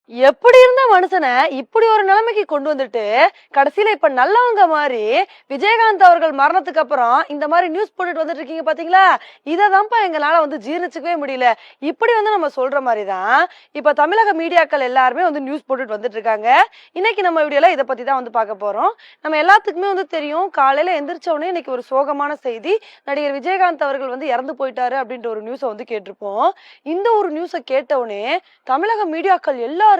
எப்படி இருந்த மனுஷனை இப்படி ஒரு நிலைமைக்கு கொண்டு வந்துட்டு கடைசியில இப்ப நல்லவங்க மாதிரி விஜயகாந்த் அவர்கள் மரணத்துக்கு அப்புறம் இந்த மாதிரி நியூஸ் போட்டுட்டு வந்துட்டு இருக்கீங்க பாத்தீங்களா? இததான்ப்பா எங்களால ஜீர்ணிச்சுக்கவே முடியல. இப்படி நம்ம சொல்ற மாதிரிதான் இப்ப தமிழக மீடியாக்கள் எல்லாருமே நியூஸ் போட்டுட்டு வந்துட்டு இருக்காங்க. இன்னைக்கு நம்ம வீடியோல இதை பத்தி தான் பார்க்க போறோம். நம்ம எல்லாத்துக்குமே தெரியும், காலையில எந்திரிச்ச உடனே இன்னைக்கு ஒரு சோகமான செய்தி, நடிகர் விஜயகாந்த் அவர்கள் இறந்து போயிட்டாரு அப்படின்ற ஒரு நியூஸை கேட்டிருப்போம். இந்த ஒரு நியூஸை கேட்ட உடனே தமிழக மீடியாக்கள் எல்லாருமே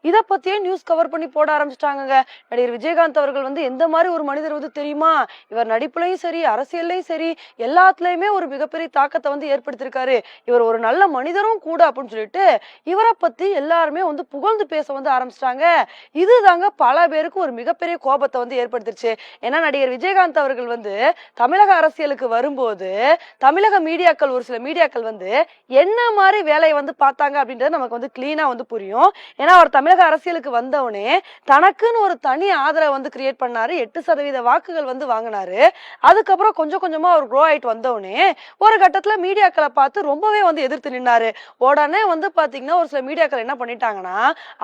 இத பத்தியே நியூஸ் கவர் பண்ணி போட ஆரம்பிச்சிட்டாங்க. நடிகர் விஜயகாந்த் அவர்கள் எந்த மாதிரி ஒரு மனிதர் தெரியுமா? இவர் நடிப்புலையும் சரி, அரசியல்லையும் சரி, எல்லாத்துலயுமே ஒரு மிகப்பெரிய தாக்கத்தை ஏற்படுத்திருக்காரு. இவர் ஒரு நல்ல மனிதரும் கூட அப்படின்னு சொல்லிட்டு இவரை பத்தி எல்லாருமே புகழ்ந்து பேச ஆரம்பிச்சிட்டாங்க. இதுதாங்க பல பேருக்கு ஒரு மிகப்பெரிய கோபத்தை ஏற்படுத்திருச்சு. ஏன்னா நடிகர் விஜயகாந்த் அவர்கள் தமிழக அரசியலுக்கு வரும்போது தமிழக மீடியாக்கள், ஒரு சில மீடியாக்கள் என்ன மாதிரி வேலையை பார்த்தாங்க அப்படின்றது நமக்கு கிளீனா புரியும். ஏன்னா அவர் தமிழக அரசியலுக்கு வந்தவனே தனக்குன்னு ஒரு தனி ஆதரவை கிரியேட் பண்ணாரு. 8% வாக்குகள் வாங்கினாரு. அதுக்கப்புறம் கொஞ்சம் கொஞ்சமா அவர் க்ரோ ஆயிட்டு வந்தவனே ஒரு கட்டத்துல மீடியாக்களை பார்த்து ரொம்பவே எதிர்த்து நின்னாரு. உடனே பாத்தீங்கன்னா ஒரு சில மீடியாக்கள் என்ன பண்ணிட்டாங்கன்னா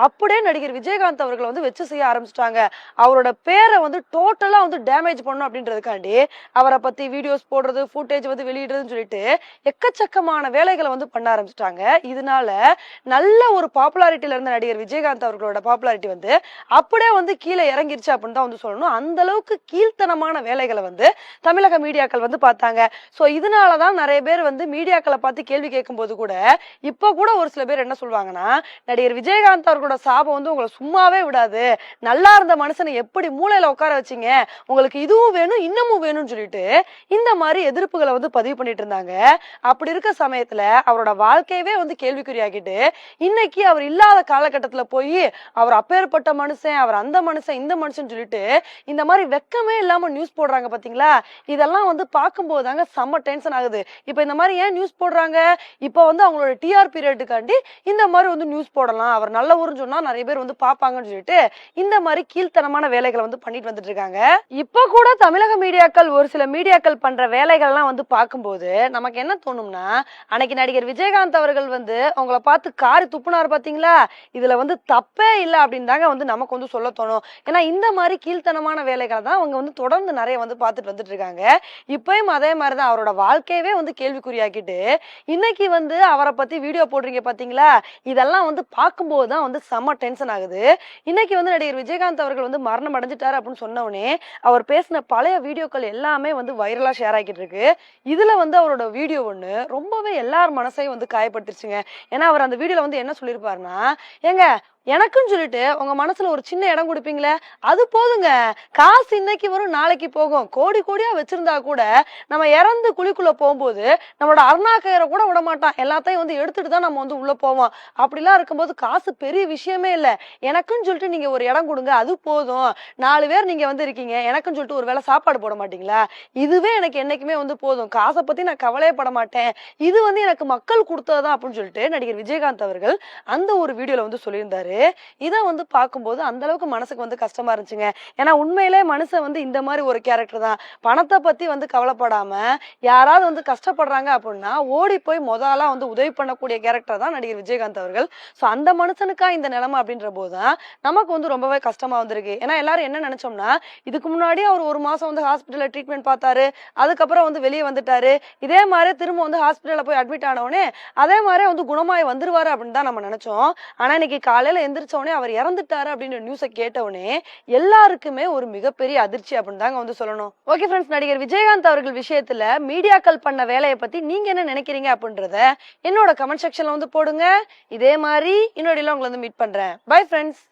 அப்படியே நடிகர் விஜயகாந்த் அவர்களை வச்சு செய்ய ஆரம்பிச்சிட்டாங்க. அவரோட பேரை டோட்டலா டேமேஜ் பண்ணும் அப்படின்றதுக்காண்டி அவரை பத்தி வீடியோஸ் போடுறது, ஃபுட்டேஜ் வெளியிடுறதுன்னு சொல்லிட்டு எக்கச்சக்கமான வேலைகளை பண்ண ஆரம்பிச்சிட்டாங்க. இதனால நல்ல ஒரு பாப்புலாரிட்டியில இருந்த நடிகர் விஜயகாந்த் அவர்களோட பாப்புலாரிட்டி அப்படியே கீழே இறங்கிருச்சு அப்படின்னு தான் சொல்லணும். அந்த அளவுக்கு கீழ்த்தனமான வேலைகளை தமிழக மீடியாக்கள் பார்த்தாங்க. சோ இதனாலதான் நிறைய பேர் மீடியாக்களை பார்த்து கேள்வி கேட்கும் போது கூட இப்ப கூட ஒரு சில பேர் என்ன சொல்லுவாங்கன்னா, நடிகர் விஜயகாந்த் அவர்களோட சாபம் உங்களை சும்மாவே விடாது, நல்லா இருந்த மனுஷனை எப்படி மூளையில உட்கார வச்சீங்க, உங்களுக்கு இதுவும் வேணும் இன்னமும் வேணும்னு சொல்லிட்டு இந்த மாதிரி எதிர்ப்புகளை பதிவு பண்ணிட்டு இருந்தாங்க. அப்படி இருக்க சமயத்துல அவரோட வாழ்க்கையவே கேள்விக்குறியாகிட்டு இன்னைக்கு அவர் இல்லாத காலகட்டத்துல போய் அவர் அப்பேற்பட்ட மனுஷன், அவர் அந்த மனுஷன், இந்த மனுஷன் சொல்லிட்டு இந்த மாதிரி வெக்கமே இல்லாம நியூஸ் போடுறாங்க பாத்தீங்களா? இதெல்லாம் பார்க்கும்போது தாங்க செம்ம டென்ஷன் ஆகுது. இப்ப இந்த மாதிரி ஏன் நியூஸ் போடுறாங்க? இப்ப அவங்களோட டிஆர்பி ரேட்டுக்காண்டி இந்த மாதிரி நியூஸ் போடலாம், அவர் நல்ல ஊருன்னு சொன்னா நிறைய பேர் பாப்பாங்கன்னு சொல்லிட்டு இந்த மாதிரி கீழ்த்தனமான வேலைகளை பண்ணிட்டு வந்துட்டு இருக்காங்க. இப்ப கூட தமிழக மீடியாக்கள், ஒரு சில மீடியாக்கள் பண்ற வேலைகள்லாம் பார்க்கும்போது நமக்கு என்ன தோணும்னா, அன்னைக்கு நடிகர் விஜயகாந்த் அவர்கள் அவங்கள பார்த்து காரி துப்புனார் பாத்தீங்களா? இதுல தப்பே இல்லை அப்படின்னு தாங்க நமக்கு சொல்ல தோணும். ஏன்னா இந்த மாதிரி கீழ்த்தனமான வேலைகளை தான் அவங்க தொடர்ந்து நிறைய பார்த்துட்டு வந்துட்டு இருக்காங்க. இப்பயும் அதே மாதிரிதான் அவரோட வாழ்க்கையவே கேள்விக்குறியாக்கிட்டு இன்னைக்கு அவரை பத்தி வீடியோ போடுறீங்க பாத்தீங்களா? இதெல்லாம் பார்க்கும்போது தான் செம்ம டென்ஷன் ஆகுது. இன்னைக்கு நடிகர் விஜயகாந்த் அவர்கள் மரணம் அடைஞ்சிட்டாரு அப்படின்னு சொன்னவனே அவர் பேசின பழைய வீடியோக்கள் எல்லாமே வைரலா ஷேர் ஆகிட்டு இருக்கு. இதுல அவரோட வீடியோ ரொம்பவே எல்லார் மனசையும் காயப்படுத்திருச்சுங்க. ஏன்னா அவர் அந்த வீடியோல என்ன சொல்லியிருப்பாருன்னா, ஏங்க எனக்குன்னு சொல்லிட்டு உங்க மனசுல ஒரு சின்ன இடம் கொடுப்பீங்களே, அது போதுங்க. காசு இன்னைக்கு வரும் நாளைக்கு போகும். கோடி கோடியா வச்சிருந்தா கூட நம்ம இறந்து குழிக்குள்ள போகும்போது நம்மளோட அருணாக்கயிறை கூட விட மாட்டான். எல்லாத்தையும் எடுத்துட்டு தான் நம்ம உள்ள போவோம். அப்படிலாம் இருக்கும்போது காசு பெரிய விஷயமே இல்லை. எனக்குன்னு சொல்லிட்டு நீங்க ஒரு இடம் கொடுங்க, அது போதும். 4 பேர் நீங்க இருக்கீங்க, எனக்குன்னு சொல்லிட்டு ஒரு வேளை சாப்பாடு போட மாட்டீங்களா? இதுவே எனக்கு என்னைக்குமே போதும். காசை பத்தி நான் கவலையே பட மாட்டேன். இது எனக்கு மக்கள் கொடுத்ததுதான் அப்படின்னு சொல்லிட்டு நடிகர் விஜயகாந்த் அவர்கள் அந்த ஒரு வீடியோல சொல்லியிருந்தாரு. இதை பார்க்கும்போது அந்த அளவுக்கு மனசுக்கு கஷ்டமா இருந்துச்சுங்க. ஏன்னா உண்மையிலே மனுஷன் இந்த மாதிரி ஒரு கேரக்டர் தான். பணத்தை பத்தி கவலைப்படாம யாராவது கஷ்டப்படுறாங்க அப்படின்னா ஓடி போய் முதலா உதவி பண்ணக்கூடிய கேரக்டர் தான் நடிகர் விஜயகாந்த் அவர்கள். சோ அந்த மனுஷனுக்கா இந்த நிலைமை அப்படின்ற போதுதான் நமக்கு ரொம்பவே கஷ்டமா வந்திருக்கு. ஏன்னா எல்லாரும் என்ன நினைச்சோம்னா, இதுக்கு முன்னாடி அவர் 1 மாசம் ஹாஸ்பிட்டல்ல ட்ரீட்மெண்ட் பார்த்தாரு, அதுக்கப்புறம் வெளியே வந்துட்டாரு, இதே மாதிரி திரும்ப ஹாஸ்பிட்டல்ல போய் அட்மிட் ஆனவனே அதே மாதிரி குணமாய் வந்துருவாரு அப்படின்னு தான் நம்ம நினைச்சோம். ஆனா இன்னைக்கு காலையில எந்திரிச்சவனே அவர் இறந்துட்டாரு அப்படின்ற நியூஸை கேட்டவனே எல்லாருக்குமே ஒரு மிகப்பெரிய அதிர்ச்சி அப்படின்னு தாங்க சொல்லணும். ஓகே ஃப்ரெண்ட்ஸ், நடிகர் விஜயகாந்த் அவர்கள் விஷயத்துல மீடியாக்கள் பண்ண வேலையை பத்தி நீங்க என்ன நினைக்கிறீங்க அப்படின்றத என்னோட கமெண்ட் செக்ஷன்ல போடுங்க. இதே மாதிரி இன்னொரு உங்களை மீட் பண்றேன். Bye friends.